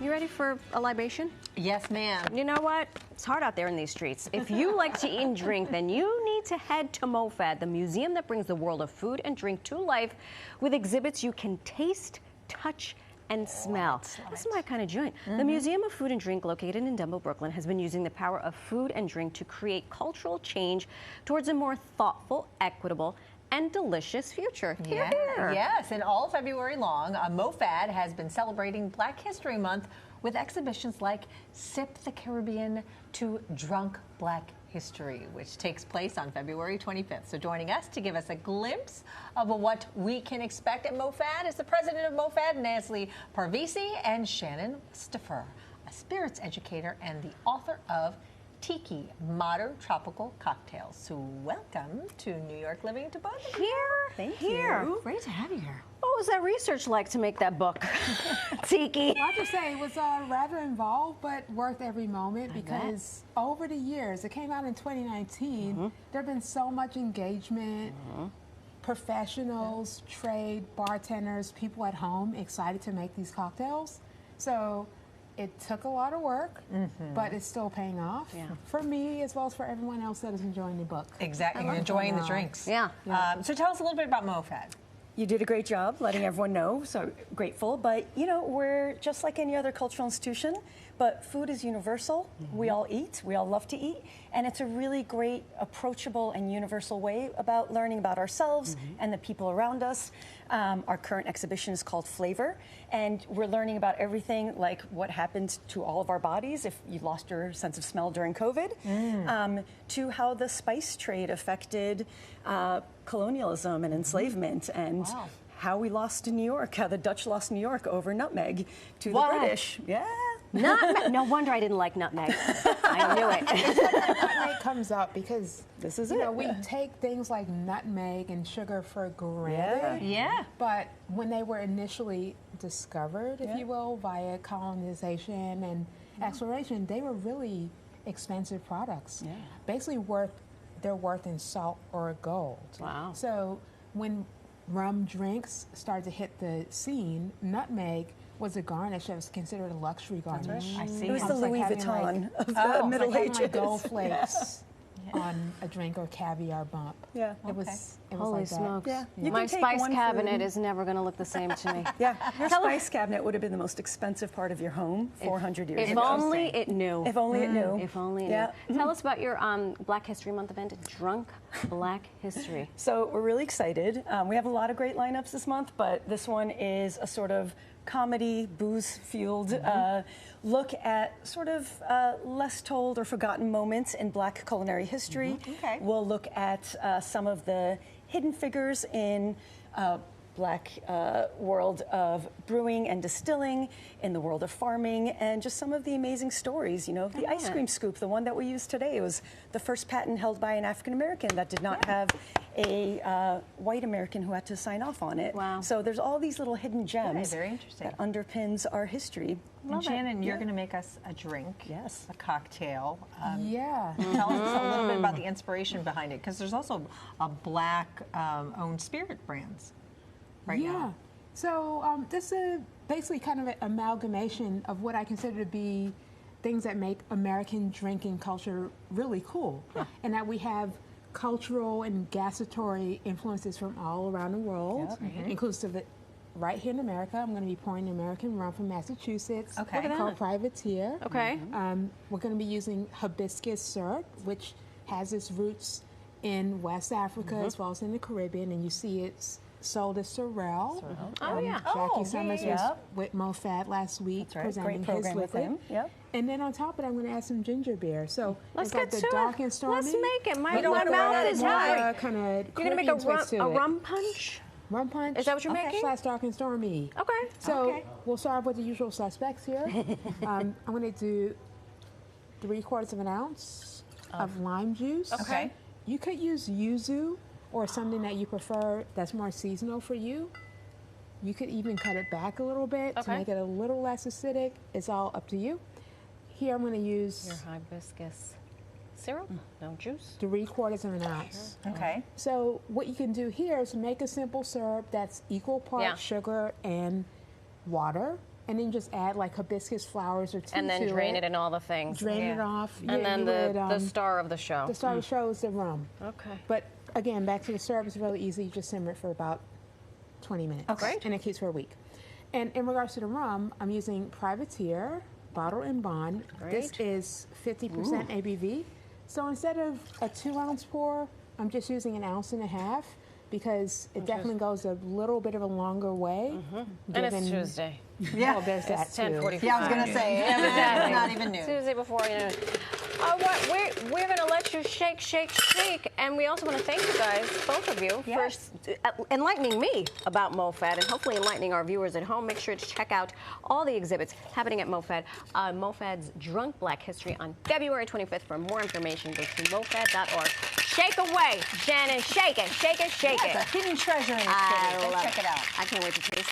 You ready for a libation? Yes, ma'am. You know what? It's hard out there in these streets. If you like to eat and drink, then you need to head to MoFad, the museum that brings the world of food and drink to life with exhibits you can taste, touch, and smell. This is my kind of joint. The Museum of Food and Drink, located in Dumbo, Brooklyn, has been using the power of food and drink to create cultural change towards a more thoughtful, equitable, and delicious future. Here, here. Yes, and all February long, MoFad has been celebrating Black History Month with exhibitions like Sip the Caribbean to Drunk Black History, which takes place on February 25th. So joining us to give us a glimpse of what we can expect at MoFad is the president of MoFad, Nazli Parvizi, and Shannon Mustipher, a spirits educator and the author of Tiki, Modern Tropical Cocktails. So welcome to New York Living to both of you. Thank you. Great to have you here. What was that research like to make that book? Tiki. Well, I have to say it was rather involved, but worth every moment because over the years, it came out in 2019, there have been so much engagement, professionals, trade, bartenders, people at home excited to make these cocktails. So it took a lot of work, but it's still paying off for me as well as for everyone else that is enjoying the book. Exactly, and enjoying the drinks. Yeah. So tell us a little bit about MoFad. You did a great job letting everyone know, so grateful. But, you know, we're just like any other cultural institution, but food is universal. We all eat, we all love to eat, and it's a really great, approachable, and universal way about learning about ourselves and the people around us. Our current exhibition is called Flavor, and we're learning about everything like what happened to all of our bodies if you lost your sense of smell during COVID, to how the spice trade affected colonialism and enslavement, and how we lost New York, how the Dutch lost New York over nutmeg to the British. Yeah. Nutmeg. No wonder I didn't like nutmeg. I knew it. Nutmeg comes up because This is you it. know, we take things like nutmeg and sugar for granted. Yeah. But when they were initially discovered, if you will, via colonization and exploration, they were really expensive products. Yeah. Basically they're worth in salt or gold. Wow. So when rum drinks started to hit the scene, nutmeg was a garnish that was considered a luxury garnish. I see. It was the Almost like Louis having, Vuitton like, of the Middle like Ages. having, like, gold flakes on a drink or caviar bump. Yeah. It was Holy like smokes. Yeah. You My can take spice one cabinet food. is never going to look the same to me. Yeah, your spice cabinet would have been the most expensive part of your home 400 years If ago. only it knew. If only it knew. If only it Yeah. knew. Tell us about your Black History Month event, Drunk Black History. So we're really excited. We have a lot of great lineups this month, but this one is a sort of comedy, booze-fueled look at sort of less told or forgotten moments in Black culinary history. Okay. We'll look at some of the hidden figures in Black world of brewing and distilling, in the world of farming, and just some of the amazing stories. You know, the ice cream scoop, the one that we used today, was the first patent held by an African American that did not have a white American who had to sign off on it. Wow. So there's all these little hidden gems very interesting. that underpins our history. And Shannon, you're going to make us a drink, Yes. a cocktail. Yeah. Tell us a little bit about the inspiration behind it, because there's also a Black-owned spirit brands right now. So this is basically kind of an amalgamation of what I consider to be things that make American drinking culture really cool. And that we have cultural and gustatory influences from all around the world, inclusive of right here in America. I'm going to be pouring American rum from Massachusetts. Okay. Look at Called Privateer. Okay. We're going to be using hibiscus syrup, which has its roots in West Africa as well as in the Caribbean, and you see it's sold as Sorrel. Oh, yeah. Jackie Summers yeah. was with MoFad last week Right. presenting Great program his with liquid. him. Yep. And then on top of it, I'm going to add some ginger beer. So Let's it's like get the to dark it. and stormy. Let's make it. My don't want to run mouth out of is time. hungry. Kind of You're going to make a rum punch? Rum punch. Is that what you're making? / dark and stormy. Okay. So we'll start with the usual suspects here. I'm going to do 3/4 of an ounce of lime juice. Okay. You could use yuzu or something that you prefer that's more seasonal for you. You could even cut it back a little bit to make it a little less acidic. It's all up to you. Here I'm going to use Your hibiscus syrup, no juice. 3/4 of an ounce. Okay. So what you can do here is make a simple syrup that's equal parts sugar and water. and then just add like hibiscus flowers or two And then to drain it in all the things. Drain it off. And then you the star of the show. The star of the show is the rum. Okay. But again, back to the syrup is really easy. You just simmer it for about 20 minutes. Okay. And it keeps for a week. And in regards to the rum, I'm using Privateer, bottle and bond. This Great. is 50% ABV. So instead of a 2-ounce pour, I'm just using 1.5 ounces because it definitely goes a little bit of a longer way. And it's Tuesday. Yeah. Oh, there's that It's too. 10:45. Yeah, I was going to say, it's not even noon. Tuesday before noon. We're going to let you shake, shake, shake. And we also want to thank you guys, both of you, for enlightening me about MoFad and hopefully enlightening our viewers at home. Make sure to check out all the exhibits happening at MoFad. MoFad's Drunk Black History on February 25th. For more information, go to mofad.org. Shake away, Shannon. Shake it, shake it, shake it. It's a hidden treasure in its city. I Go love check it out. I can't wait to taste it.